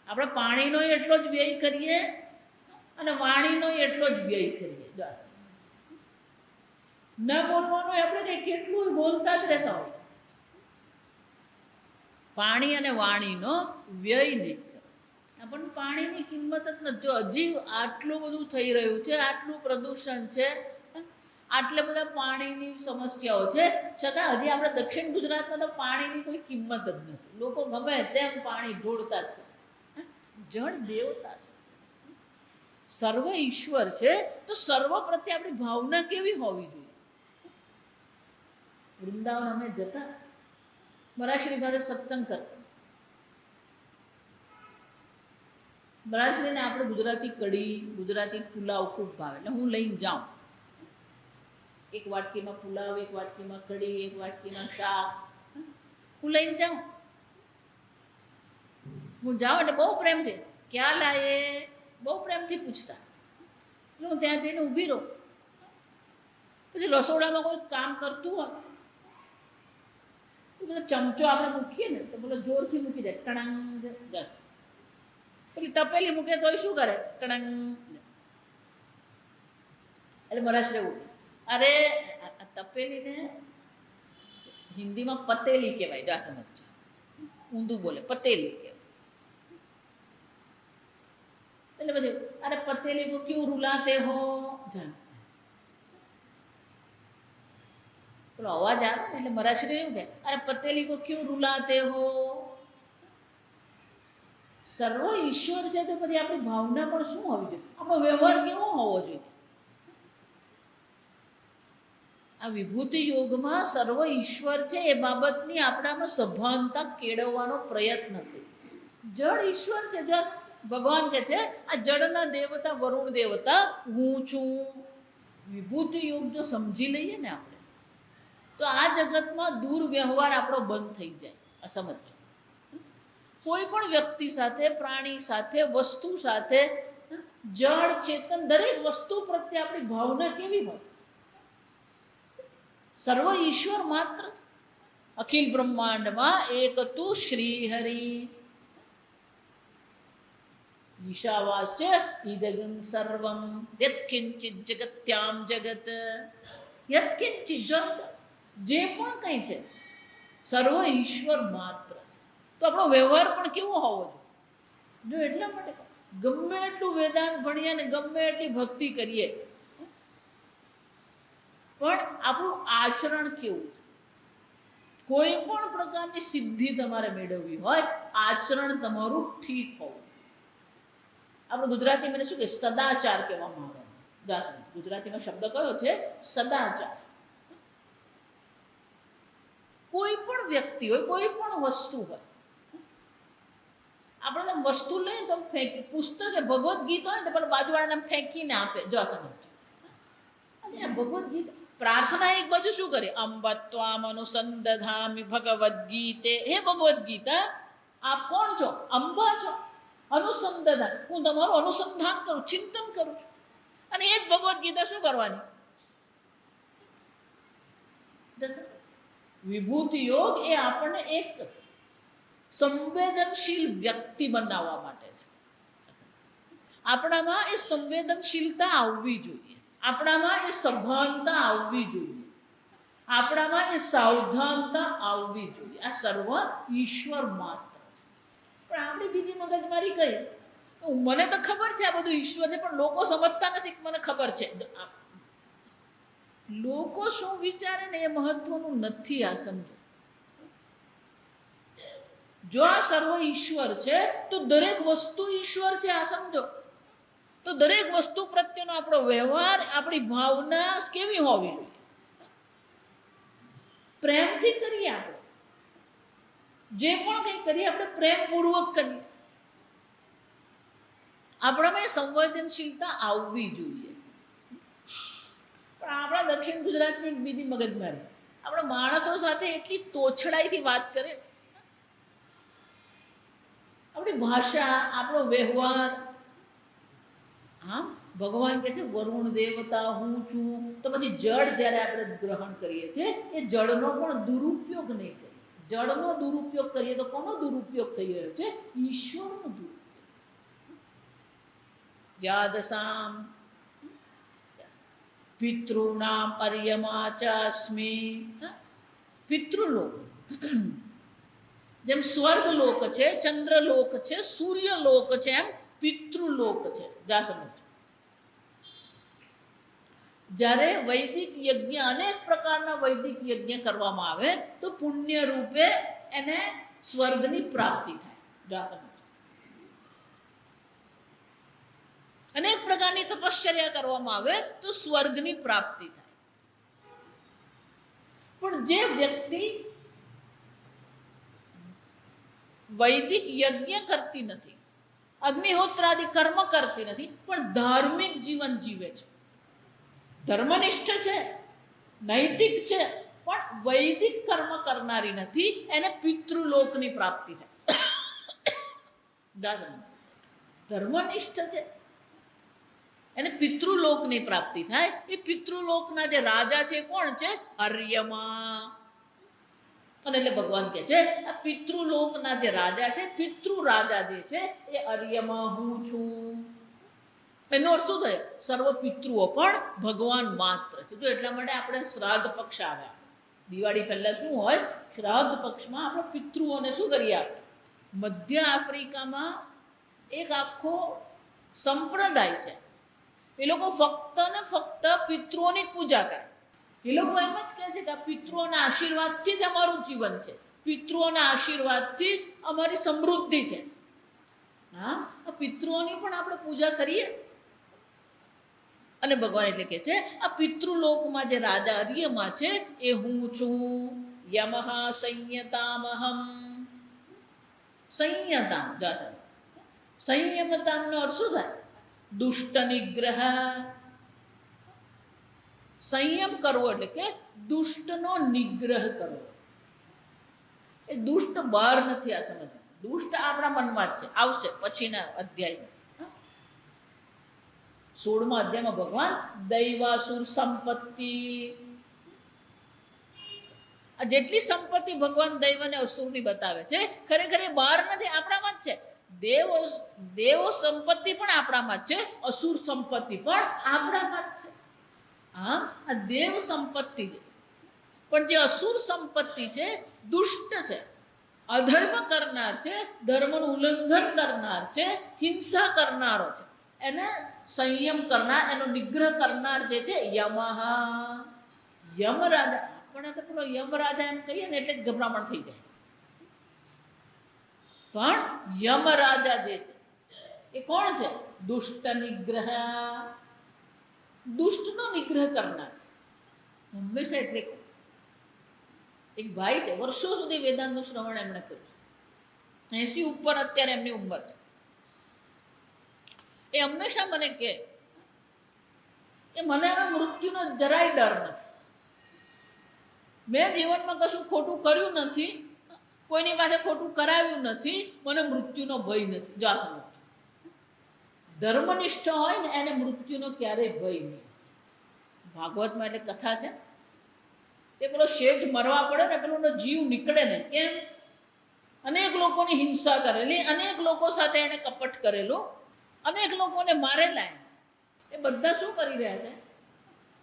આપણે પાણીનો એટલો જ વ્યય કરીએ અને વાણીનો એટલો જ વ્યય કરીએ. ન બોલવાનું આપણે કંઈ કેટલું બોલતા જ રહેતા હોય. પાણી અને વાણીનો વ્યય નહીં કરો. આપણને પાણીની કિંમત જ નથી. જો હજી આટલું બધું થઈ રહ્યું છે, આટલું પ્રદૂષણ છે, આટલા બધા પાણીની સમસ્યાઓ છે, છતાં હજી આપણે દક્ષિણ ગુજરાતમાં તો પાણીની કોઈ કિંમત જ નથી. લોકો ગમે તેમ પાણી ઢોળતા જ. જળ દેવતા છે, સર્વ ઈશ્વર છે, તો સર્વ પ્રત્યે આપણી ભાવના કેવી હોવી જોઈએ? વૃંદાવન અમે જતા, મરાશ્રી પાસે સત્સંગ કરતા. મરાશ્રીને આપણે ગુજરાતી કઢી, ગુજરાતી પુલાવ ખૂબ ભાવે. એટલે હું લઈને જાઉં. એક વાટકીમાં પુલાવ, એક વાટકીમાં કઢી, એક વાટકીમાં શાક, હું લઈને જાઉં. હું જાઉં એટલે બહુ પ્રેમથી ક્યાં લાયે, બહુ પ્રેમથી પૂછતા. એટલે હું ત્યાં જઈને ઊભી રહું. પછી રસોડામાં કોઈ કામ કરતું હોય તો પેલો ચમચો આપણે મૂકીએ ને તો પેલો જોરથી મૂકી દે, ટણંગ. પેલી તપેલી મૂકે તો શું કરે? ટણંગ. એટલે મરાશ રહેવું. અરે તપેલીને હિન્દીમાં પતેલી કહેવાય. જા સમજો, ઊંધું બોલે પતેલી કહેવાય. એટલે પછી અરે પતેલી કો ક્યું રૂલાતે હો. જાણ પેલો અવાજ આવે ને એટલે મરાશ્રી એવું કહે, અરે પતેલી કો ક્યું રૂલાતે હો. સર્વ ઈશ્વર છે તો પછી આપણી ભાવના પણ શું હોવી જોઈએ, આપણો વ્યવહાર કેવો હોવો જોઈએ? આ વિભૂતિ યોગમાં સર્વ ઈશ્વર છે એ બાબતની આપણામાં સભાનતા કેળવવાનો પ્રયત્ન થયો. જળ ઈશ્વર છે. જળ ભગવાન કે છે આ જળના દેવતા વરુણ દેવતા હું છું. વિભૂતિ યોગ જો સમજી લઈએ ને આપણે, તો આ જગતમાં દુર્વ્યવહાર આપણો બંધ થઈ જાય. આ સમજો, કોઈ પણ વ્યક્તિ સાથે, પ્રાણી સાથે, વસ્તુ સાથે, જળ ચેતન દરેક વસ્તુ પ્રત્યે આપણી ભાવના કેવી હોય? સર્વ ઈશ્વર માત્ર અખિલ બ્રહ્માંડમાં એક તું શ્રી હરિ. ઈશાવાસ છે ઈદગમ સર્વમ યત્કિંચિત જગત્યામ જગત. યત્કિંચિત જગત જે પણ કંઈ છે સર્વ ઈશ્વર માત્ર છે. તો આપણો વ્યવહાર પણ કેવો હોવો જોઈએ? જો એટલા માટે ગમે એટલું વેદાંત ભણીએ ને ગમે એટલી ભક્તિ કરીએ, પણ આપણું આચરણ કેવું છે? કોઈ પણ પ્રકારની સિદ્ધિ તમારે મેળવવી હોય, આચરણ તમારું ઠીક હોવું. આપણે ગુજરાતીમાં શું કે સદાચાર કહેવામાં આવે. ગુજરાતીમાં શબ્દ કયો છે? સદાચાર. કોઈ પણ વ્યક્તિ હોય, કોઈ પણ વસ્તુ હોય, આપણે વસ્તુ લઈએ તો ફેંકી, પુસ્તક ભગવદ્ ગીતા હોય તો પેલા બાજુવાળાને ફેંકીને આપે. જો સમજો, ભગવદ્ ગીતા પ્રાર્થના એક બાજુ શું કરે? અંબત્વામ અનુસંદધામિ ભગવદ્ ગીતે. હે ભગવદ્ ગીતા, આપ કોણ છો? અંબા છો. અનુસંધાન, હું તમારું અનુસંધાન કરું, ચિંતન કરું છું. અને એ જ ભગવદ્ ગીતા શું કરવાની? વિભૂતિ યોગ એ આપણને એક સંવેદનશીલ વ્યક્તિ બનાવવા માટે છે. આપણામાં એ સંવેદનશીલતા આવવી જોઈએ, આપણામાં એ સભાનતા આવવી જોઈએ, આપણામાં એ સાવધાનતા આવવી જોઈએ. આ સર્વ ઈશ્વર માત્ર. પણ આપણે બીજી મગજમારી કઈ, મને તો ખબર છે આ બધું ઈશ્વર છે, પણ લોકો સમજતા નથી. મને ખબર છે, લોકો શું વિચારે ને એ મહત્વનું નથી. આ સમજો, જો આ સર્વ ઈશ્વર છે તો દરેક વસ્તુ ઈશ્વર છે. આ સમજો, તો દરેક વસ્તુ પ્રત્યેનો આપણો વ્યવહાર, આપણી ભાવના કેવી હોવી જોઈએ? પ્રેમથી કરીએ. આપણે જે પણ કંઈ કરીએ આપણે પ્રેમપૂર્વક કરીએ. આપણામાં એ સંવેદનશીલતા આવવી જોઈએ. પણ આપણા દક્ષિણ ગુજરાતની બીજી મગજમારી, આપણા માણસો સાથે એટલી તોછડાઈથી વાત કરે, આપણી ભાષા, આપણો વ્યવહાર. હા, ભગવાન કહે છે વરુણ દેવતા હું છું. તો પછી જળ જ્યારે આપણે ગ્રહણ કરીએ છીએ, એ જળનો પણ દુરુપયોગ નહીં કરીએ. જળનો દુરુપયોગ કરીએ તો કોનો દુરુપયોગ થઈ રહ્યો છે? ઈશ્વરનો દુરુપયોગ. યાદસામ પિતૃણામ અર્યમાચાસ્મિ. પિતૃલોક, જેમ સ્વર્ગલોક છે, ચંદ્રલોક છે, સૂર્યલોક છે, એમ પિતૃલોક છે. જા સમજ. જ્યારે વૈદિક યજ્ઞ, અનેક પ્રકારના વૈદિક યજ્ઞ કરવામાં આવે તો પુણ્ય રૂપે એને સ્વર્ગની પ્રાપ્તિ થાય. જા સમજ. અનેક પ્રકારની તપશ્ચર્યા કરવામાં આવે તો સ્વર્ગની પ્રાપ્તિ થાય. પણ જે વ્યક્તિ વૈદિક યજ્ઞ કરતી નથી, અગ્નિહોત્રાદિ કર્મ કરતી નથી, પણ ધાર્મિક જીવન જીવે છે, ધર્મનિષ્ઠ છે, નૈતિક છે, પણ વૈદિક કર્મ કરનારી નથી, એને પિતૃલોકની પ્રાપ્તિ થાય. ધર્મનિષ્ઠ છે, એને પિતૃલોકની પ્રાપ્તિ થાય. એ પિતૃલોકના જે રાજા છે કોણ છે? આર્યમા. અને એટલે ભગવાન કહે છે આ પિતૃલોકના જે રાજા છે, પિતૃ રાજા જે છે એ આર્યમા હું છું. એનો અર્થ શું થાય? સર્વ પિતૃઓ પણ ભગવાન માત્ર છે. તો એટલા માટે આપણે શ્રાદ્ધ પક્ષ આવ્યા. દિવાળી પહેલા શું હોય? શ્રાદ્ધ પક્ષમાં આપણે પિતૃઓને શું કરીએ? આપણે મધ્ય આફ્રિકામાં એક આખો સંપ્રદાય છે. એ લોકો ફક્ત ને ફક્ત પિતૃઓની જ પૂજા કરે. એ લોકો એમ જ કહે છે કે આ પિતૃઓના આશીર્વાદથી જ અમારું જીવન છે, પિતૃઓના આશીર્વાદથી જ અમારી સમૃદ્ધિ છે. હા, આ પિતૃઓની પણ આપણે પૂજા કરીએ. અને ભગવાન એટલે કહે છે આ પિતૃલોકમાં જે રાજા અરિયમાં છે એ હું છું. યમઃ સંયતામહમ. સંયતામ, સંયમતામનો અર્થ શું થાય? દુષ્ટ નિગ્રહ. સંયમ કરવો એટલે કે દુષ્ટનો નિગ્રહ કરવો. એ દુષ્ટ બહાર નથી આ સમજ. દુષ્ટ આપણા મનમાં જ છે, આવશે પછીના અધ્યાયમાં. 16મા અધ્યાયમાં ભગવાન દૈવાસુર સંપત્તિ, આ જેટલી સંપત્તિ ભગવાન દૈવ અને અસુરની બતાવે છે ખરેખર એ બહાર નથી, આપણામાં જ છે. દેવ સંપત્તિ પણ આપણામાં જ છે, અસુર સંપત્તિ પણ આપણામાં જ છે. હા, આ દેવ સંપત્તિ છે, પણ જે અસુર સંપત્તિ છે દુષ્ટ છે, અધર્મ કરનાર છે, ધર્મનું ઉલ્લંઘન કરનાર છે, હિંસા કરનારો છે. એને સંયમ કરનાર, એનો નિગ્રહ કરનાર જે છે યમઃ, યમરાજા. આપણે તો પેલો યમરાજા એમ કહીએ ને એટલે જ ગભરામણ થઈ જાય. પણ યમરાજા જે છે એ કોણ છે? દુષ્ટ નિગ્રહ, દુષ્ટનો નિગ્રહ કરનાર છે. હંમેશા એટલે એક ભાઈ છે, વર્ષો સુધી વેદાંતનું શ્રવણ એમણે કર્યું, 80 ઉપર અત્યારે એમની ઉંમર છે. એ હંમેશા મને કહે કે મને હવે મૃત્યુનો જરાય ડર નથી. મેં જીવનમાં કશું ખોટું કર્યું નથી, કોઈની પાસે ખોટું કરાવ્યું નથી, મને મૃત્યુનો ભય નથી. જો આ સમજ, ધર્મનિષ્ઠ હોય ને એને મૃત્યુનો ક્યારેય ભય નહીં. ભાગવતમાં એટલે કથા છે, તે પેલો શેઠ મરવા પડે ને પેલો જીવ નીકળે ને, કેમ? અનેક લોકોની હિંસા કરેલી, અનેક લોકો સાથે એને કપટ કરેલું, અનેક લોકોને મારેલા. એ બધા શું કરી રહ્યા છે?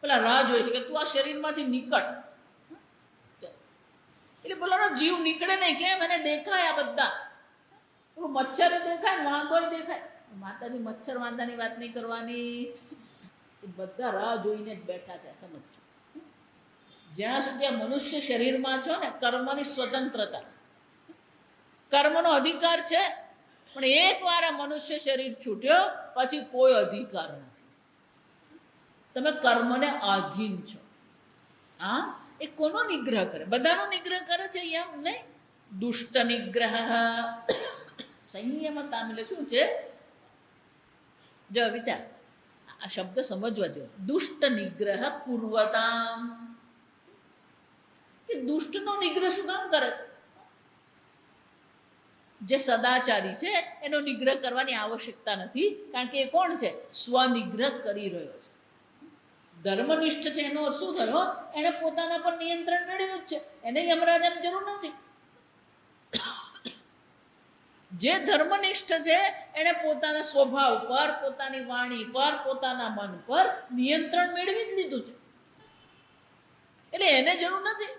પેલા રાહ જોઈ છે કે તું આ શરીરમાંથી નીકળ. એટલે પેલાનો જીવ નીકળે નહીં, કેમ? એને દેખાય આ બધા, પેલું મચ્છર દેખાય, વાંદો દેખાય. માતાજી મચ્છર વાંદાની વાત નહીં કરવાની. એ બધા રાહ જોઈને જ બેઠા છે. સમજો, જ્યાં સુધી આ મનુષ્ય શરીરમાં છો ને કર્મની સ્વતંત્રતા છે, કર્મનો અધિકાર છે, પણ એકવાર આ મનુષ્ય શરીર છૂટ્યો પછી કોઈ અધિકાર નથી. તમે કર્મને આધીન છો. હા, એ કોનો નિગ્રહ કરે? બધાનો નિગ્રહ કરે છે એમ નહીં. દુષ્ટ નિગ્રહ. સંયમતા એટલે શું છે? જો વિચાર, આ શબ્દ સમજવા જો. દુષ્ટ નિગ્રહ પૂર્વતામ, કે દુષ્ટનો નિગ્રહ શું કામ કરે? જે સદાચારી છે એનો નિગ્રહ કરવાની આવશ્યકતા નથી, કારણ કે એ કોણ છે? સ્વનિગ્રહ કરી રહ્યો છે. ધર્મનિષ્ઠ છે એનો અર્થ શું થયો? એને પોતાના પર નિયંત્રણ મેળવ્યું જ છે, એને યમરાજાની જરૂર નથી. જે ધર્મનિષ્ઠ છે એને પોતાના સ્વભાવ પર, પોતાની વાણી પર, પોતાના મન પર નિયંત્રણ મેળવી જ લીધું છે, એટલે એને જરૂર નથી.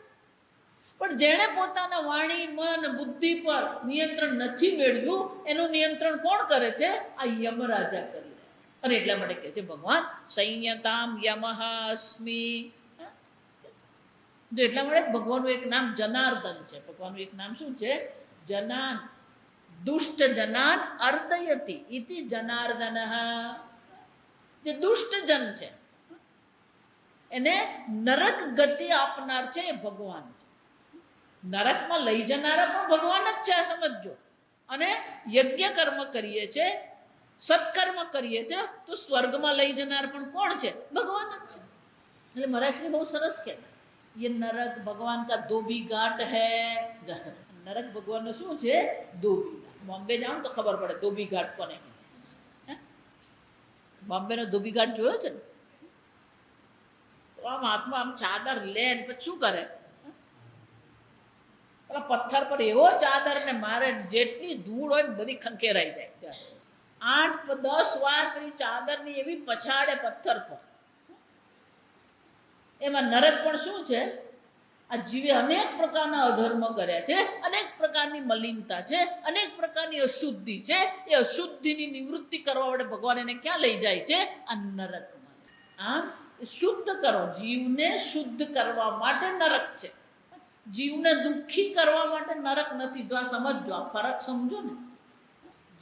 પણ જેણે પોતાના વાણી, મન, બુદ્ધિ પર નિયંત્રણ નથી મેળવ્યું એનું નિયંત્રણ કોણ કરે છે? આ યમરાજા કરી રહ્યા છે. અને એટલા માટે કહે છે ભગવાન સંયતામ યમઃ અસ્મિ. તો એટલા માટે ભગવાનનું એક નામ જનાર્દન છે. ભગવાનનું એક નામ શું છે? જનાન. દુષ્ટ જનાન અર્દયતિ ઇતિ જનાર્દન. જે દુષ્ટ જન છે એને નરક ગતિ આપનાર છે એ ભગવાન છે. નરકમાં લઈ જનારા પણ ભગવાન જ છે, આ સમજો. અને યજ્ઞ કર્મ કરીએ છે, સત્કર્મ કરીએ છે તો સ્વર્ગમાં લઈ જનાર પણ કોણ છે? ભગવાન જ છે. એટલે મહારાષ્ટ્રી બહુ સરસ કહેતા, ये नरक भगवान का धोबी घाट है. नरक भगवान નો શું છે? ધોબી ઘાટ. બોમ્બે જાઓ તો ખબર પડે ધોબી ઘાટ કોને કહે. બોમ્બે નો ધોબી ઘાટ જોયો છે ને? આમ હાથમાં આમ ચાદર લે ને પછી શું કરે? પેલા પથ્થર પર એવો ચાદર ને મારે જેટલી ધૂળ હોય ને બધી ખંખેરાઈ જાય. 8-10 વાર પેલી ચાદરની એવી પછાડે પથ્થર પર. એમાં નરક પણ શું છે? આ જીવે અનેક પ્રકારના અધર્મ કર્યા છે, અનેક પ્રકારની મલિનતા છે, અનેક પ્રકારની અશુદ્ધિ છે. એ અશુદ્ધિની નિવૃત્તિ કરવા માટે ભગવાન એને ક્યાં લઈ જાય છે? આ નરકમાં. આમ શુદ્ધ કરો, જીવને શુદ્ધ કરવા માટે નરક છે, જીવને દુઃખી કરવા માટે નરક નથી. જો આ સમજો, આ ફરક સમજો ને.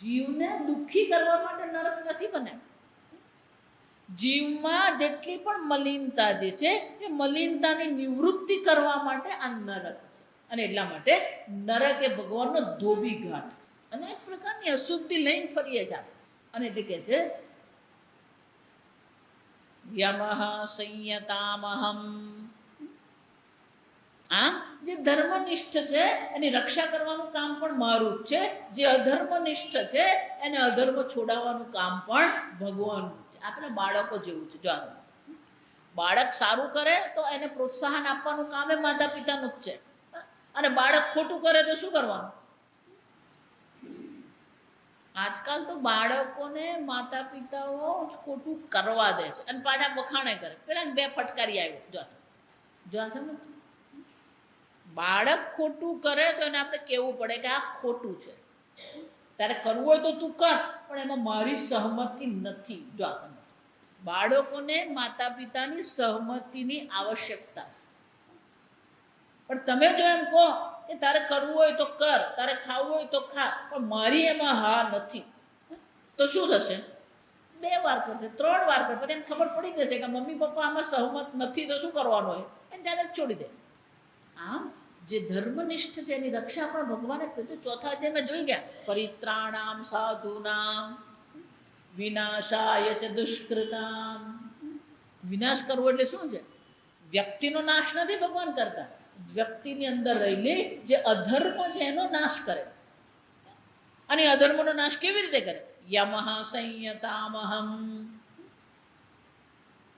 જીવને દુઃખી કરવા માટે નરક નથી બન્યા. જીવમાં જેટલી પણ મલિનતા જે છે એ મલિનતાની નિવૃત્તિ કરવા માટે આ નરક છે. અને એટલા માટે નરક એ ભગવાનનો ધોબી ઘાટ અને એક પ્રકારની અશુદ્ધિ લઈને ફરીએ છીએ. અને એટલે કે છે યમઃ સંયતામહમ. આમ જે ધર્મનિષ્ઠ છે એની રક્ષા કરવાનું કામ પણ મારું જ છે. જે અધર્મનિષ્ઠ છે એને અધર્મ છોડાવવાનું કામ પણ ભગવાનનું છે. આપણે બાળકો જેવું છે. જો બાળક સારું કરે તો એને પ્રોત્સાહન આપવાનું કામ એ માતા પિતાનું જ છે. અને બાળક ખોટું કરે તો શું કરવાનું? આજકાલ તો બાળકોને માતા પિતાઓ ખોટું કરવા દે છે અને પાછા વખાણે કરે. પેલા 2 ફટકારી આવ્યો. જો બાળક ખોટું કરે તો એને આપણે કહેવું પડે કે આ ખોટું છે, તારે કરવું હોય તો તું કર, પણ એમાં મારી સહમતિ નથી. જો બાળકોને માતા પિતાની સહમતિની આવશ્યકતા છે. પણ તમે જો એમ કહો કે તારે કરવું હોય તો કર, તારે ખાવું હોય તો ખા, પણ મારી એમાં હા નથી, તો શું થશે? 2 વાર કરશે, 3 વાર કરશે, પછી એને ખબર પડી જશે કે મમ્મી પપ્પા આમાં સહમત નથી, તો શું કરવાનું હોય? એને જાતે જ છોડી દે. આમ જે ધર્મનિષ્ઠ છે એની રક્ષા પણ ભગવાને જ કરી. 4થા અધ્યાયમાં જોઈ ગયા, પરિત્રાણામ સાધુનામ વિનાશાય ચ દુષ્કૃતામ. વિનાશ કરવો એટલે શું છે? વ્યક્તિનો નાશ નથી ભગવાન કરતા, વ્યક્તિની અંદર રહેલી જે અધર્મ છે એનો નાશ કરે. અને અધર્મનો નાશ કેવી રીતે કરે? યમઃ સંયતામહમ.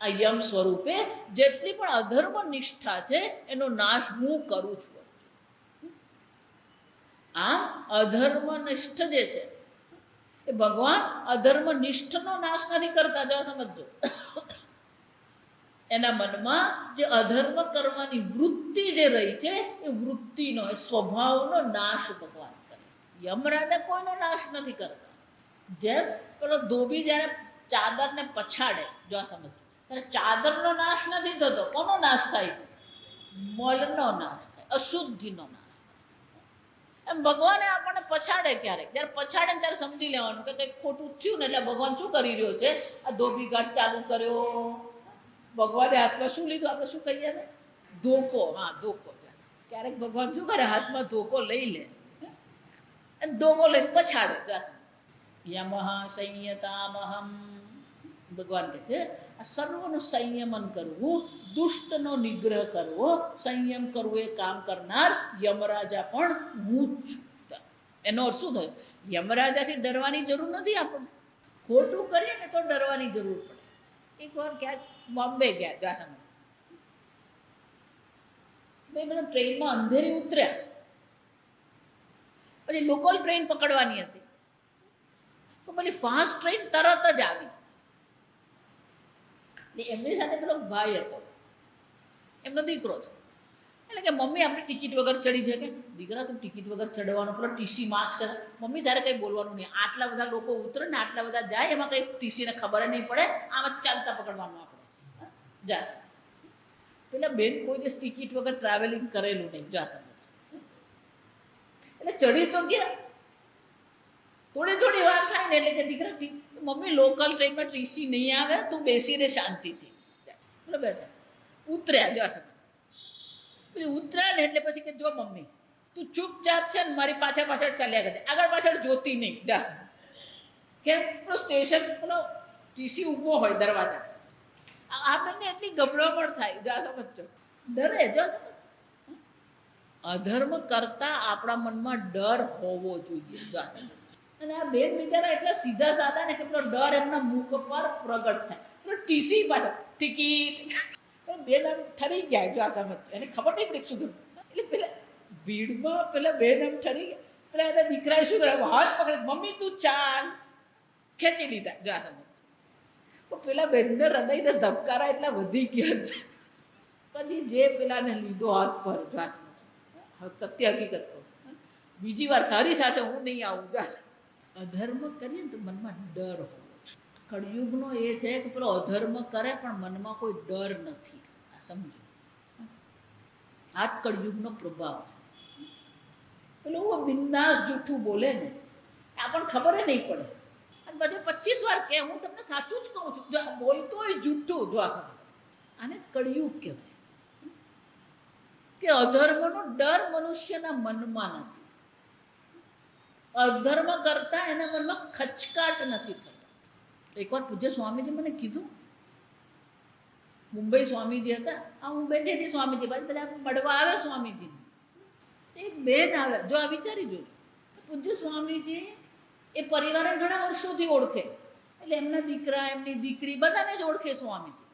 આ યમ સ્વરૂપે જેટલી પણ અધર્મ નિષ્ઠા છે એનો નાશ હું કરું છું. આમ અધર્મનિષ્ઠ જે છે એ ભગવાન અધર્મનિષ્ઠનો નાશ નથી કરતા. જો સમજો, એના મનમાં જે અધર્મ કરવાની વૃત્તિ જે રહી છે એ વૃત્તિનો, એ સ્વભાવનો નાશ ભગવાન કરે. યમરાજા કોઈનો નાશ નથી કરતા. જેમ પેલો ધોબી જ્યારે ચાદરને પછાડે, જો સમજો, ત્યારે ચાદરનો નાશ નથી થતો. કોનો નાશ થાય? મલનો નાશ થાય, અશુદ્ધિનો નાશ. એમ ભગવાને આપણને પછાડે ક્યારેક. જ્યારે પછાડે ને ત્યારે સમજી લેવાનું કે કંઈક ખોટું થયું ને, એટલે ભગવાન શું કરી રહ્યો છે? આ ધોબી ઘાટ ચાલુ કર્યો. ભગવાને હાથમાં શું લીધું? આપણે શું કહીએ ને? ધોકો. હા, ધોકો. ક્યારેક ભગવાન શું કરે? હાથમાં ધોકો લઈ લે અને ધોકો લઈને પછાડે. યમઃ સંયતામહમ. ભગવાન કહે છે આ સર્વનું સંયમન કરવું, દુષ્ટનો નિગ્રહ કરવો, સંયમ કરવું એ કામ કરનાર યમરાજા પણ હું જ છું. એનો અર્થ શું થયો? યમરાજાથી ડરવાની જરૂર નથી આપણને. ખોટું કરીએ ને તો ડરવાની જરૂર પડે. એકવાર ક્યાંક બોમ્બે ગયા, જાસમાં ભાઈ મને ટ્રેનમાં અંધેરી ઉતર્યા, પછી લોકલ ટ્રેન પકડવાની હતી, તો પેલી ફાસ્ટ ટ્રેન તરત જ આવી. એમની સાથે પેલો ભાઈ હતો, એમનો દીકરો છે. એટલે કે મમ્મી આપણી ટિકિટ વગર ચડી જાય. કે દીકરા તું ટિકિટ વગર ચડવાનો, પેલો ટીસી માર્ક્સ છે. મમ્મી તારે કંઈ બોલવાનું નહીં, આટલા બધા લોકો ઉતરે ને આટલા બધા જાય, એમાં કંઈ ટીસીને ખબર નહીં પડે, આમ જ ચાલતા પકડવાનું આપણે. જા પેલા બેન કોઈ દિવસ ટિકિટ વગર ટ્રાવેલિંગ કરેલું નહીં. જા સમજ. એટલે ચડી તો ગયા, થોડી વાર થાય ને એટલે કે દીકરા મમ્મી લોકલ ટ્રેનમાં ટીસી નહીં આવે, તું બેસીને શાંતિથી. એટલે બેઠા ઉતર્યા. જો સમજ. પછી ઉતર્યા ને એટલે પછી કે જો મમ્મી તું ચૂપચાપ છે ને મારી પાછળ ચાલ્યા કરજે, આગળ પાછળ જોતી નહીં. જા સમજ. કેમ? પેલો સ્ટેશન પેલો ટીસી ઊભો હોય દરવાજા, આ બંને એટલી ગભરામણ થાય. જા સમજો, ડરે. જો સમજ. અધર્મ કરતા આપણા મનમાં ડર હોવો જોઈએ. જા સમજ. અને આ બેન બિચારા એટલા સીધા સાધા ને કે પેલો ડર એમના મુખ પર પ્રગટ થાય. પેલો ટીસી પાછળ ટિકિટ, બેન આમ ઠરી ગયા. જો આ સમજ. એને ખબર નહીં પડી શું કર્યું. એટલે પેલા ભીડમાં પેલા બેન આમ ઠરી ગયા. પેલા એના દીકરાએ શું કર્યું? હાથ પકડી, મમ્મી તું ચાલ, ખેંચી લીધા. જો આ સમજ. પણ પેલા બેનને હૃદયના ધબકારા એટલા વધી ગયા છે. પછી જે પેલાને લીધો હાથ પર. જો આ સમજ. સત્ય હકીકત કહું, બીજી વાર તારી સાથે હું નહીં આવું. જો આ સમજ. અધર્મ કરીએ ને તો મનમાં ડર હોવો. કળિયુગનો એ છે કે પેલો અધર્મ કરે પણ મનમાં કોઈ ડર નથી. આ સમજો, આ જ કળિયુગનો પ્રભાવ છે. પેલો બિંદાસ જૂઠું બોલે ને આ પણ ખબર નહીં પડે. અને બધું 25 વાર કે હું તમને સાચું જ કહું છું, જો બોલતો હોય જૂઠું, જો આ આને કળિયુગ કહેવાય. કે અધર્મનો ડર મનુષ્યના મનમાં નથી. અધર્મ કરતા એના મનમાં ખચકાટ નથી થતો. એકવાર પૂજ્ય સ્વામીજી મને કીધું, મુંબઈ સ્વામીજી હતા, હું બેઠી હતી સ્વામીજી બાદ, બધા મળવા આવે સ્વામીજીને. એક બેન આવે, જો આ વિચારી જોજો, પૂજ્ય સ્વામીજી એ પરિવારને ઘણા વર્ષોથી ઓળખે, એટલે એમના દીકરા, એમની દીકરી બધાને જ ઓળખે સ્વામીજી.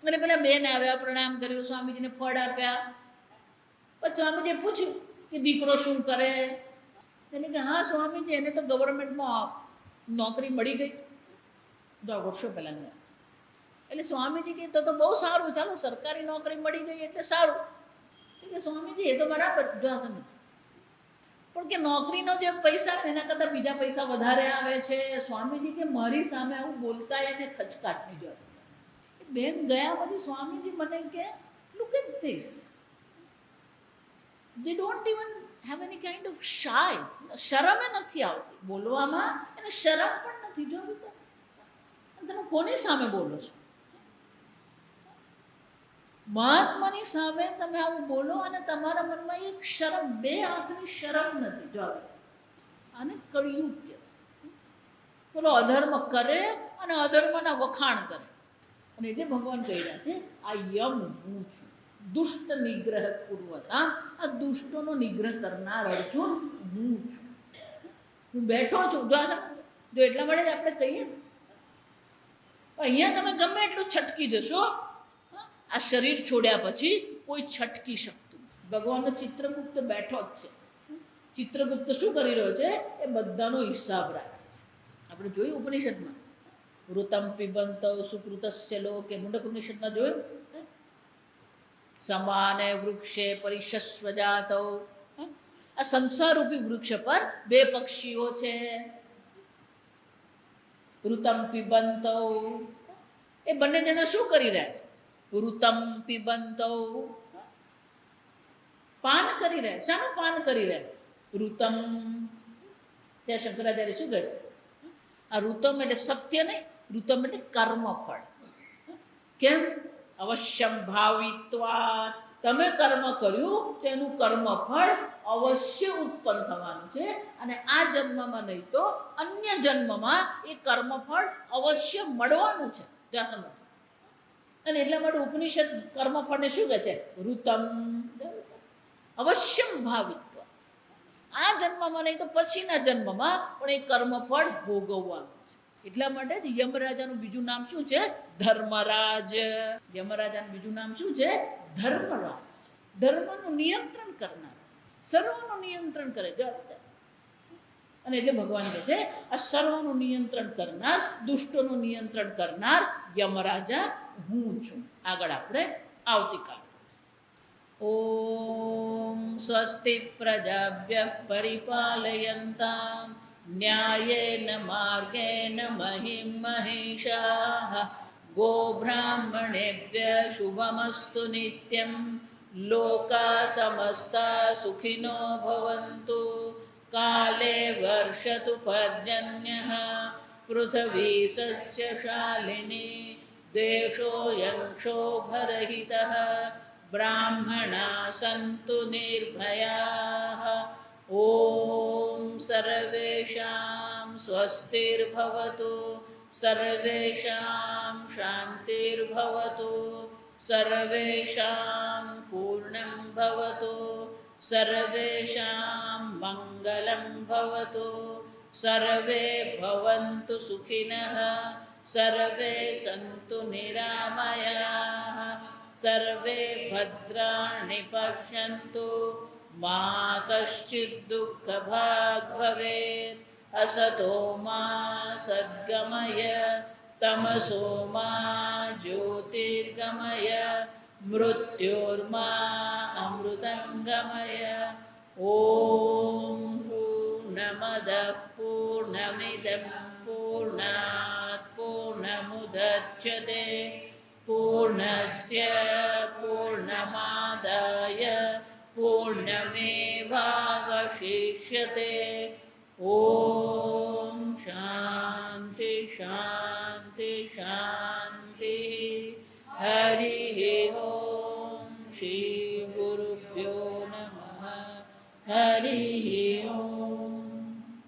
અને પેલા બેન આવ્યા, પ્રણામ કર્યું, સ્વામીજીને ફળ આપ્યા. પછી સ્વામીજીએ પૂછ્યું કે દીકરો શું કરે? એટલે કે હા સ્વામીજી, એને તો ગવર્મેન્ટમાં નોકરી મળી ગઈ 10 વર્ષો પહેલાં. એટલે સ્વામીજી કે તો બહુ સારું, ચાલો સરકારી નોકરી મળી ગઈ એટલે સારું. કે સ્વામીજી એ તો બરાબર, જો સમજ, પણ કે નોકરીનો જે પૈસા એના કરતાં બીજા પૈસા વધારે આવે છે. સ્વામીજી કે મારી સામે આવું બોલતા એને ખચકાટની જરૂર. બેન ગયા પછી સ્વામીજી મને કે look at this, they don't even have any kind of shy, શરમ નથી આવતી બોલવામાં, એને શરમ પણ નથી. જો તો તમે કોની સામે બોલો છો? મહાત્માની સામે તમે આવું બોલો અને તમારા મનમાં એક શરમ, 2 આંખની શરમ નથી. જો આને કળિયુગ કહેવાય. પેલો અધર્મ કરે અને અધર્મના વખાણ કરે. અને એટલે ભગવાન કહી રહ્યા છે આ યમ હું છું, દુષ્ટ નિગ્રહ પૂર્વતા, આ દુષ્ટોનો નિગ્રહ કરનાર અર્જુન હું છું. હું બેઠો છું. જો એટલા માટે જ આપણે કહીએ ને, અહીંયા તમે ગમે એટલું છટકી જશો, આ શરીર છોડ્યા પછી કોઈ છટકી શકતું. ભગવાનનો ચિત્રગુપ્ત બેઠો જ છે. ચિત્રગુપ્ત શું કરી રહ્યો છે? એ બધાનો હિસાબ રાખે છે. આપણે જોયું ઉપનિષદમાં, ઋતમ પિબંત સુકૃતસ્ય લોકે, મુંડક ઉપનિષદમાં જોયું, સમાને વૃક્ષે પરિશસ્વજાત. આ સંસારરૂપી વૃક્ષ પર 2 પક્ષીઓ છે. ઋતમ પિબંત, એ બંને જણા શું કરી રહ્યા છે? ઋતમ પિબંત, પાન કરી રહ્યા. શાનું પાન કરી રહ્યા? ઋતમ. ત્યાં શંકરાચાર્ય શું કહે? આ ઋતમ એટલે સત્ય નહીં, ઋતમ એટલે કર્મફળ. કેમ? અવશ્યમ ભાવિત્વા, તમે કર્મ કર્યું તેનું કર્મફળ અવશ્ય ઉત્પન્ન થવાનું છે. અને આ જન્મમાં નહીં તો અન્ય જન્મમાં એ કર્મફળ અવશ્ય મળવાનું છે. ત્યાં સમજ. અને એટલા માટે ઉપનિષદ કર્મફળને શું કહે છે? ઋતમ, અવશ્યમ ભાવિત્વ. આ જન્મમાં નહીં તો પછીના જન્મમાં પણ એ કર્મફળ ભોગવવાનું છે. એટલા માટે જ યમરાજાનું બીજું નામ શું છે? ધર્મરાજ. યમરાજાનું બીજું નામ શું છે? ધર્મરાજ. ધર્મનું નિયંત્રણ કરનાર, સર્વનું નિયંત્રણ કરે. અને એટલે ભગવાન કહે છે આ સર્વનું નિયંત્રણ કરનાર, દુષ્ટોનું નિયંત્રણ કરનાર યમરાજા હું છું. આગળ આપણે આવતીકાલ. ઓમ સ્વસ્તિ પ્રજાભ્યઃ પરિપાલયન્તામ ન્યાયેન માર્ગેણ મહિં મહિષાઃ ગોબ્રાહ્મણેભ્યઃ શુભમસ્તુ નિત્યં લોકા સમસ્તા સુખિનો ભવन्तુ કાલે વર્ષતુ પર્જન્યઃ પૃથ્વી સસ્યશાલિની દેશોऽયં ક્ષોભરહિતઃ બ્રાહ્મણા સन्तુ નિર્ભયાઃ ઓમ સર્વેષાં સ્વસ્તિર્ભવતુ સર્વેષાં શાન્તિર્ભવતુ સર્વેષાં પૂર્ણં ભવતુ સર્વેષાં મંગલં ભવતુ સર્વે ભવन्तુ સુખિનઃ સર્વે સन्तુ નિરામયાઃ સર્વે ભદ્રાણિ પશ્યन्तુ મા કશ્ચિદ દુઃખભાગ ભવેત અસતો મા સદ્ગમય તમસો મા જ્યોતિર્ગમય મૃત્યોર્મા અમૃતંગમય. ઓમ પૂર્ણમદઃ પૂર્ણમિદં પૂર્ણાત પૂર્ણમુદચ્યતે પૂર્ણસ્ય પૂર્ણમાદાય પૂર્ણમેવાવશિષ્યતે. ओम शांति शांति शांति। हरि ओम। श्री गुरुभ्यो नमः। हरि